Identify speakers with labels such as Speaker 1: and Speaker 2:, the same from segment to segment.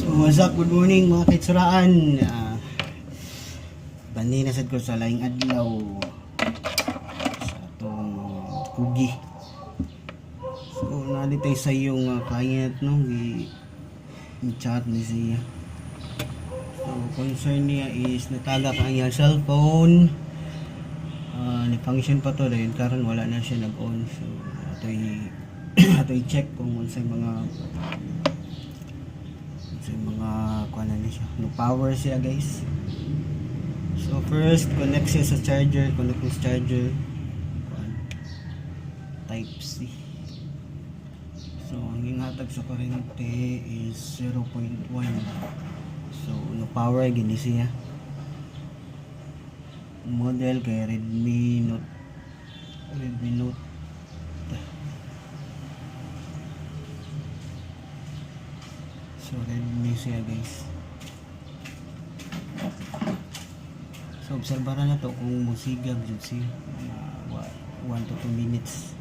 Speaker 1: So what's up, good morning mga kaitsuraan. Bandi na sad ko sa laing adlaw sa atong kugi. So nalitay sa iyong client no, i-chat ni siya. So concern niya is natagak ang iyang cellphone. Ni-function pa to dahil karon wala na siya nag-on. So atoy check kung unsay mga kuan na siya. No power siya, guys. So first connect siya sa charger, connect mo sa charger. Type C. So ang inghatag sa kuryente is 0.1. So no power gini siya. Model kay Redmi Note. So Redmi siya, guys. So obserbahan na to kung musigab jud siya. 1 to 2 minutes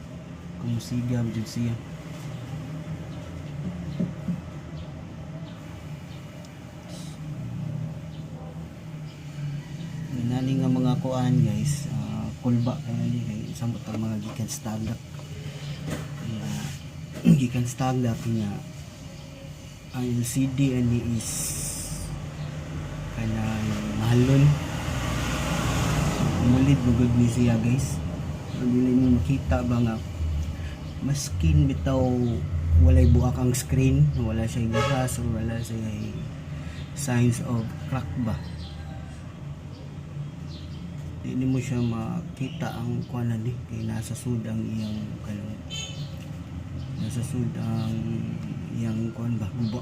Speaker 1: kung musigab jud siya. Nani nga mga kuan, guys, kulba kay samot ang mga gikan stagdak. Gikan stagdak nga ang LCD ani is kanang mahalon. Mulid bugod ni siya, guys. Dili mo makita ba nga maskin bitaw walay buak ang screen, wala siya garas, wala siya signs of crack ba. Hindi mo siya makita ang kuanan ni kay nasa sud ang iyang kanang nasa sud ang iyang kuan ba guba.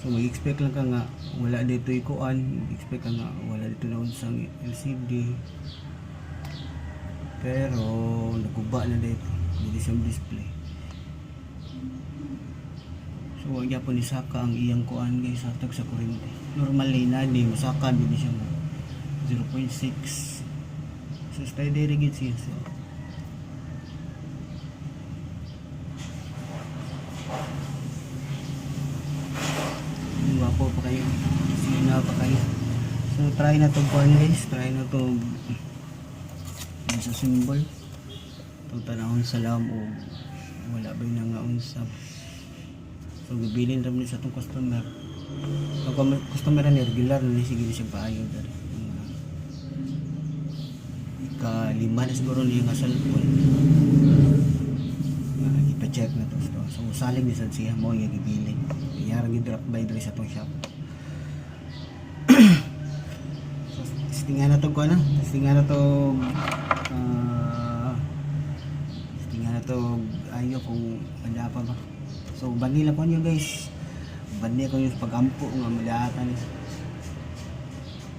Speaker 1: So mag-expect lang ka nga wala dito ikuan, mag-expect ka nga wala dito na unsang LCD, pero naguba na dito, hindi siya display. So wag gyapon isaka ang iyang kuan, guys, hatag sa kuryente. Normally na di masaka hindi siya 0.6. So steady rigid siya. So wapo pa kayo, sina pa kayo. So try na to kuan, guys, try na to sa symbol. Itong tanahon sa lam o wala ba na nga unsa. So bibilin rin sa itong customer. Ang customer na regular na sige siya paayo dari. Ika-5 na siguro niya nga cellphone. Ipa-check na to. So saling ni siya mo yung gibilin. Kaya drop by diri sa itong shop. So testingan na to ko na. Testingan na to ayo kung ada pa ba. So bandi lang ko nyo, guys. Bandi ko yung pagampo nga madatan.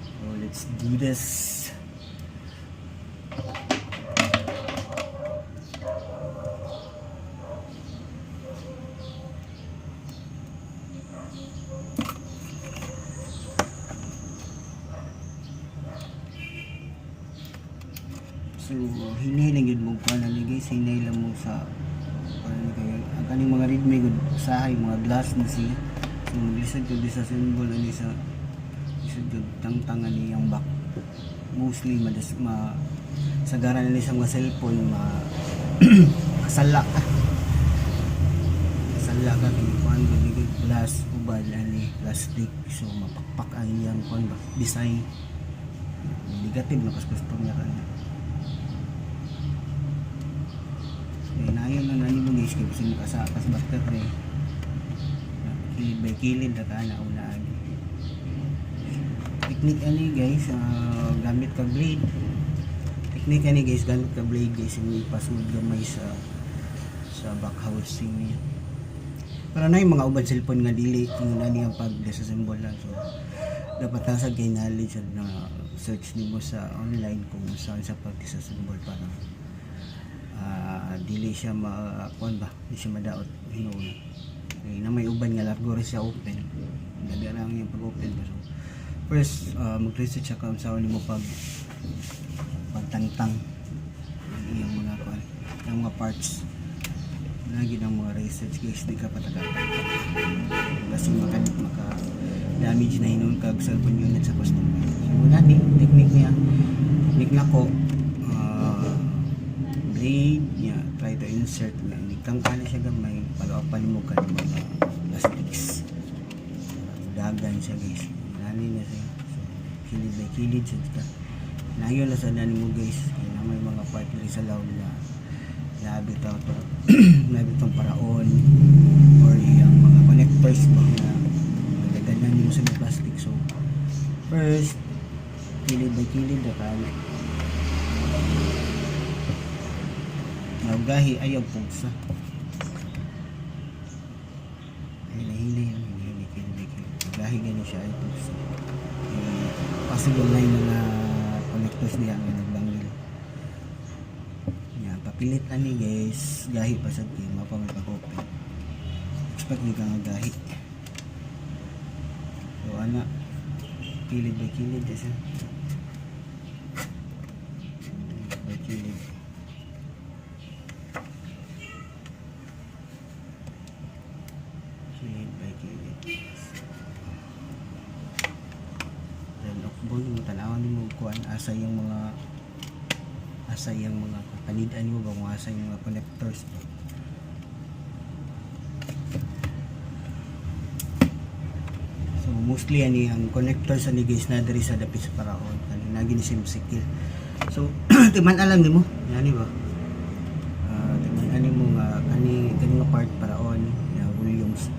Speaker 1: So let's do this. So hinay lang yun mo pa na, guys, hinay lang mo sa ang kaning mga Redmi good usahay mga glass na siya. So maglisod ko di sa symbol ani sa lisod ko tangtangan niyang back. Mostly sagaran nila sa mga cellphone kasala ka kung kuhan ko ligod glass ubad ani plastic. So mapakpak ang iyang kuhan ba design negative na custom niya kanya. Inayon na nani mo, guys, kaya gusto mo kasakas battery by kilid na ka na unaan. Technique ani, guys, gamit ka blade. Technique ani, guys, gamit ka blade, guys, yung ipasud gamay sa back housing niya. Pero na yung mga ubad cellphone nga dili yung nani ang pag-disassemble lang. So dapat nasag kay knowledge na search nimo sa online kung saan sa pag-disassemble para dili siya makuan ba, di siya madaot hinuon. Okay, na may uban nga largo rin siya open. Dali lang yung pag-open. So first mag-research siya kung saan mo pagtangtang yung mga kuan, yung mga parts. Lagi ng mga research, guys, di ka patagatan. kasi maka damage na hinon kag cellphone unit sa customer. So nani technique niya, technique na ko blade niya, try to insert na nikang kana siya gamay, palawapan mo ka ng mga plastics, dagan siya guys, nani na siya. So kilid by kilid siya ka nayon na sa nani mo guys, kaya na may mga part diri sa lawd na labi to labi tong paraon or yung mga connectors ba na nagaganan mo sa mga plastic. So first kilid by kilid na kami gahi ayaw pugsa ay nahili yan kilid by kilid gahi gano'n siya ayaw pugsa possible na yung mga connectors niya ang nagbangil. Yan, papilit ani guys, gahi pa sa team, mapa may pag-open. Expect nyo ka nga gahi. So ana, kilid by kilid kasi. Kilid by kilid. Kilid by kilid. Bun tanawan mo kuan asa yung mga kapanidan mo ba kung asa yung mga connectors ba. So mostly ani ang connectors ani guys na diri sa dapit sa paraon kani nagi ni simsikil. So timan alam nimo yani ba timan ani mo nga kani nga part paraon ya volumes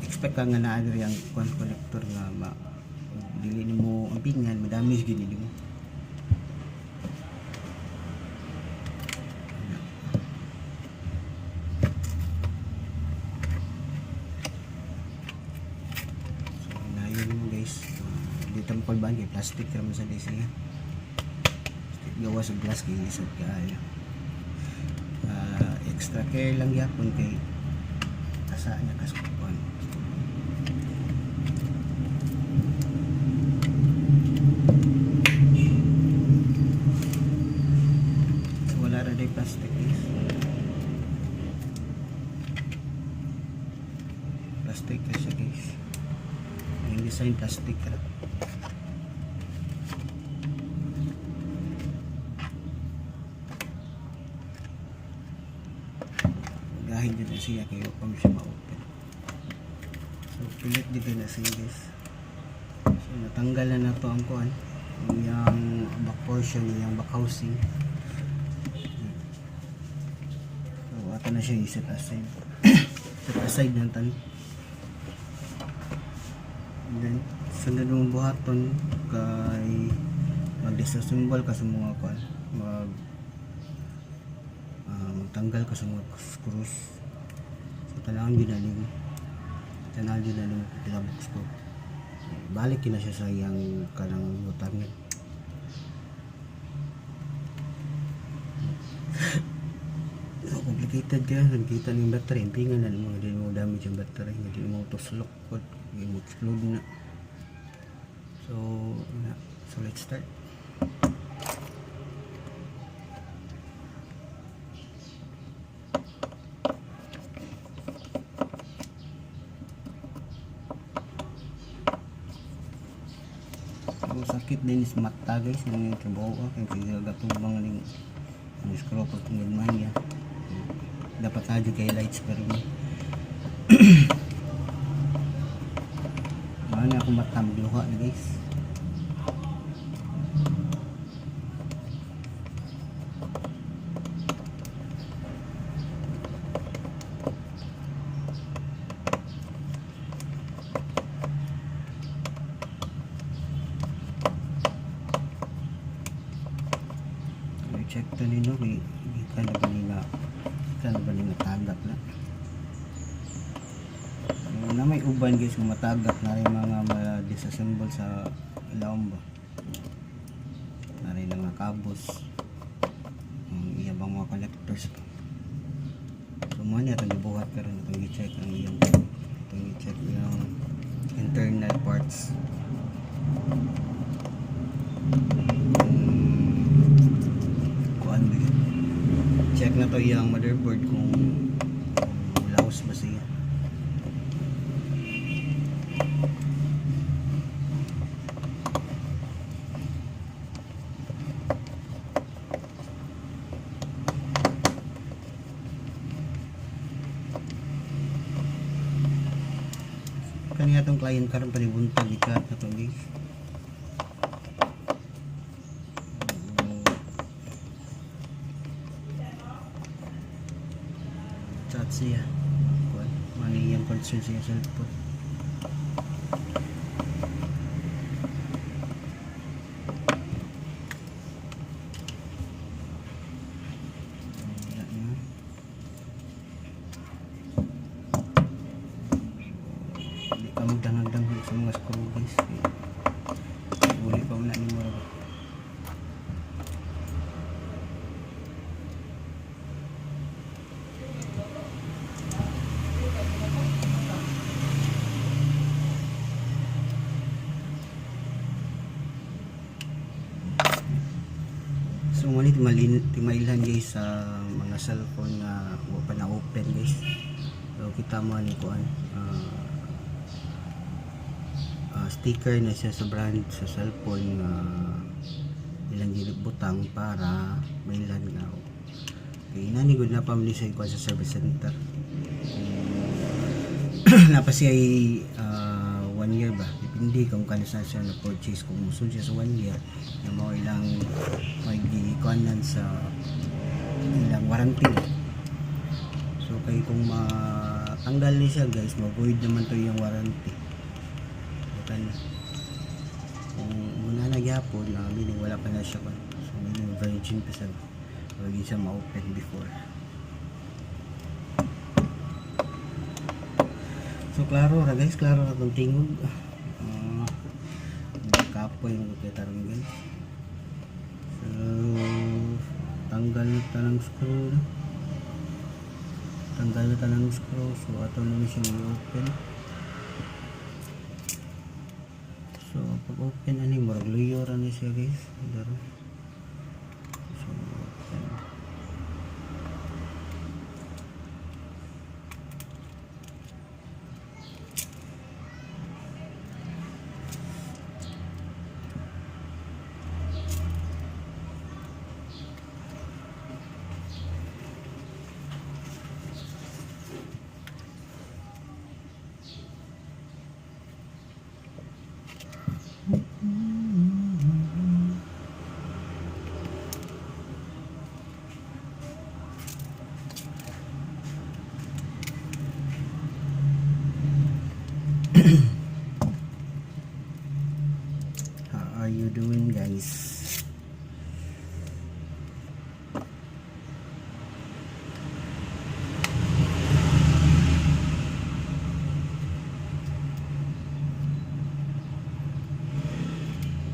Speaker 1: expect ka nga naa diri ang connector nga dili nimo ang pingan madamage gid nimo. So nayon mo guys, dito mo kalban kay plastic ra man sa DC nga. Gawa sa glass kay isod kaayo. Extra care lang yapon kay asa niya kaskuan. Plastic is plastic kasi guys yung design plastic ka gahin dito siya kayo kung siya ma-open. So pilit dito na siya guys. So natanggal na to ang kuhan yung back portion yung back housing. Ito na siya i-set aside. Set aside na tan. And then, sunod mong buhaton kay mag-disassemble ka sa mga kwan. Magtanggal ka sa mga screws. So, tanahan ginaling. Tanahan ginaling pinabooks ko. Balik na siya sa iyang kanang butangin. Complicated kaya nakikita ng battery impingan na mga din mo damage yung battery hindi mo tuslok ko yung explode na. So let's start. So sakit din is mata guys yung trabaho ko kaya gatubang ng screw po itong gagman niya. Dapat na dyan kay lights pero na ako matamluha na guys. check to nino ikan na ba nila tagap na na may uban guys kung matagap na rin mga disassemble sa ilaom ba na rin mga kabos iyabang mga connectors so mo niya itong ibuhat ka rin itong i-check ang iyong itong i-check yung internal parts check na to yung motherboard kung laos ba siya kani atong client karon panibuntag ikat na to guys. Chat siya. Kuan, mani yung concern siya sa cellphone. Magdang-dang sa mga screw guys. Uli pa muna ni mo. So ngunit timailhan guys sa mga cellphone nga wa pa na open guys. So kita mo ni kuan sticker na siya sa brand sa cellphone nga ilang butang para mailan nga. Okay, nani good na pamili sa ikuan sa service center. Napa siya 1 year ba? Depende kung kano sa siya na purchase, kung musun siya sa 1 year na mo ilang may gikuanan sa ilang warranty. So kay kung matanggal ni siya guys, ma-void naman to yung warranty. Kung muna nagyapon na meaning wala pa na siya so meaning virgin pa siya hindi siya ma-open before. So klaro ra guys, klaro ra itong tingog. Kapoy yung kita rin guys. So tanggal na tanang screw, so ato naman siya i-open. So pag open ani murag luyo ra ni siya guys. Daro. So open. How are you doing guys?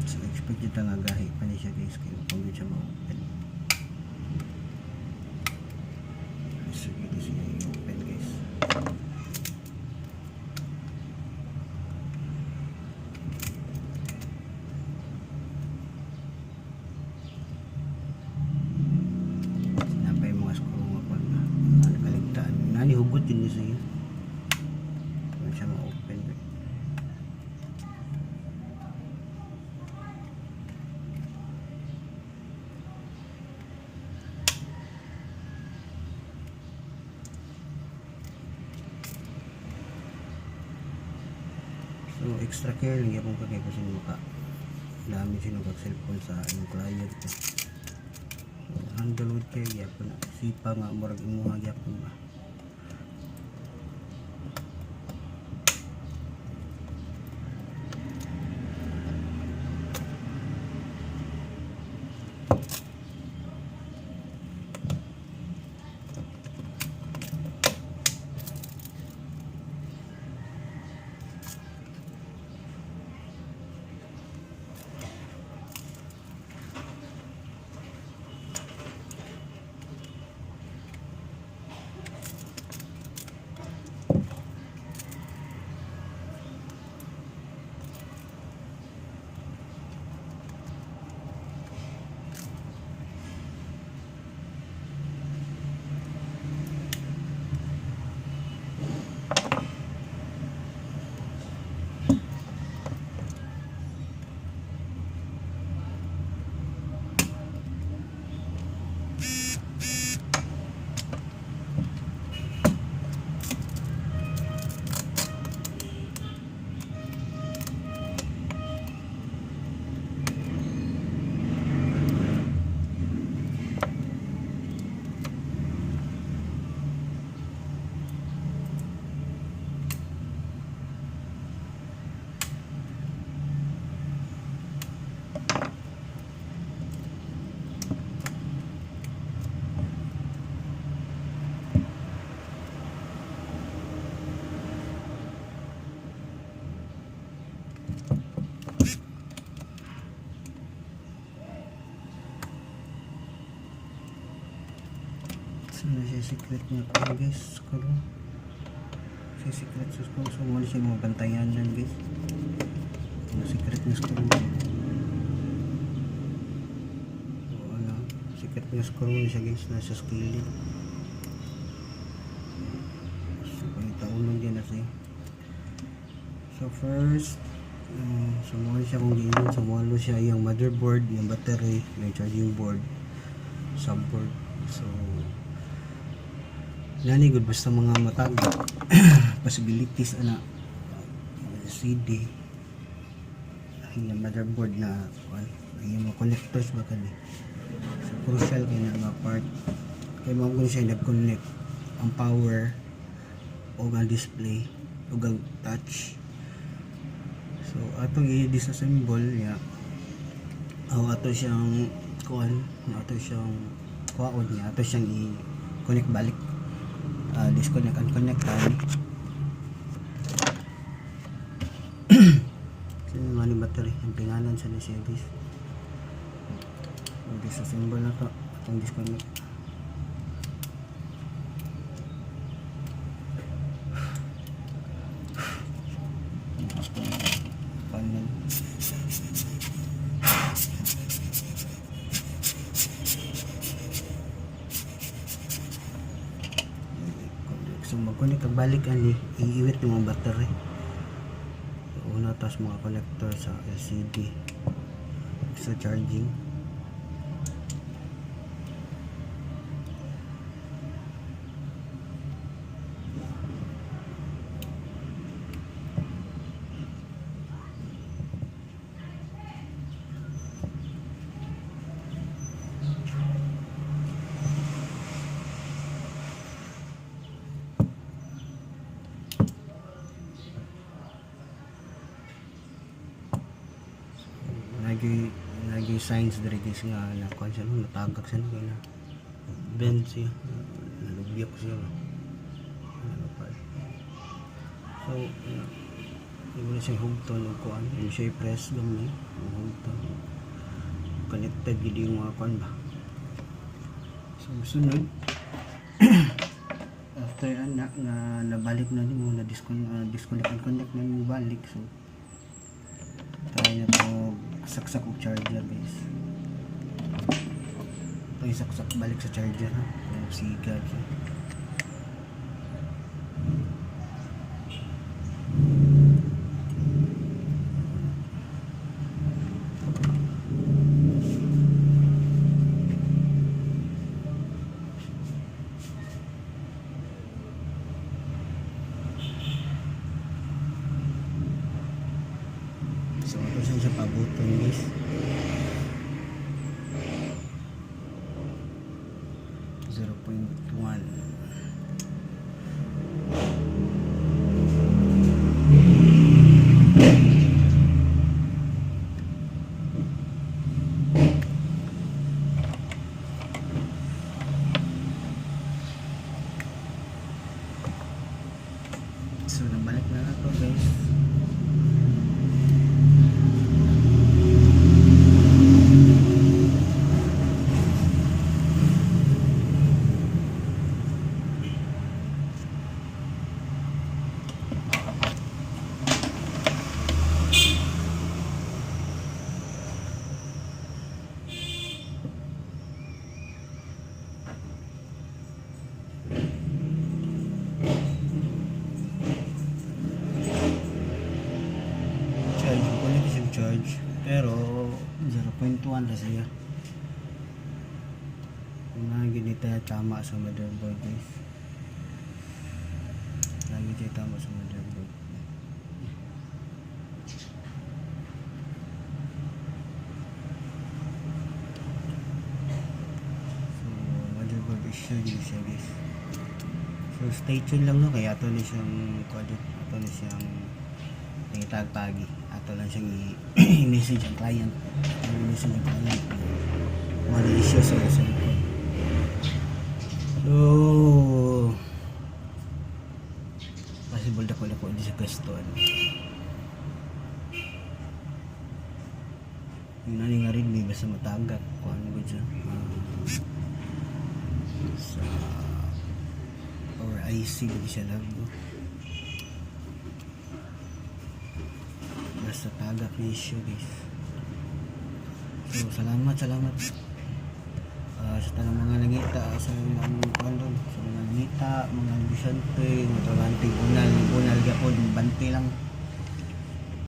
Speaker 1: So expect ito nga gahi pa niya siya guys kaya kung siya ma-open. So ito siya i-open guys. Hugot din niya siya. Kung siya ma-open. So extra care lang yapon kagay kasi maka dami siya nag-cellphone sa inyong client. So handle with care yapon. Sipa nga murag imo nga yapon ba. Ano siya secret niya pa guys, screw. Siya secret sa screw, so wala siya mga bantayan dyan guys. Ano secret niya screw. So ano, secret niya screw niya siya guys, nasa skillet. So pangitaunan dyan na siya. So first, sumuha siya kung ganyan, sumuha siya yung motherboard, yung battery, yung charging board, subboard. So nani good basta mga matag possibilities ana CD yung motherboard na yung mga connectors ba kani. So crucial kay na mga part kay mao kun siya nag-connect ang power o ang display o ang touch. So atong i-disassemble ya ato siyang kuan, ato siyang kuhaon niya, ato siyang i-connect balik, disconnect and connect tayo. So yung mga battery ang pingalan sa service, so disassemble na to, atong disconnect. Panel. So mag-connect ang balik ani, iiwit yung mga battery. So una tas mga connector sa LCD sa charging. Lagi signs diri guys nga na kuan siya natagak siya na bend siya, nalubyok siya. So ibo na siya hugton og kuan, yung siya press gamay hugton connected gid yung mga kuan ba. So sunod after na nabalik na nimo na disconnect and connect na mo balik. So tayo na to saksak og charger guys. Tayo saksak balik sa charger ha. Siga siya. So ito siya pabuton guys. So nabalik na ako guys. Charge pero 0.1 na siya. Kung ginita tama sa motherboard guys, lagi tayo tama sa motherboard. So motherboard issue din siya guys. So stay tuned lang no, kaya ito na siyang coded, ito na siyang tagpagi, ato lang siyang i-message ang client, i-message ang client mga issue sa cellphone. So possible na ko di sa question yung nani nga rin may basta matagak kung ano ba dyan sa or IC lagi siya lago. Basta tagak na issue guys. So salamat sa tanang mga nangita sa mga kondom, sa mga nangita, mga bisante, mga trabante, unal gyapon, bante lang.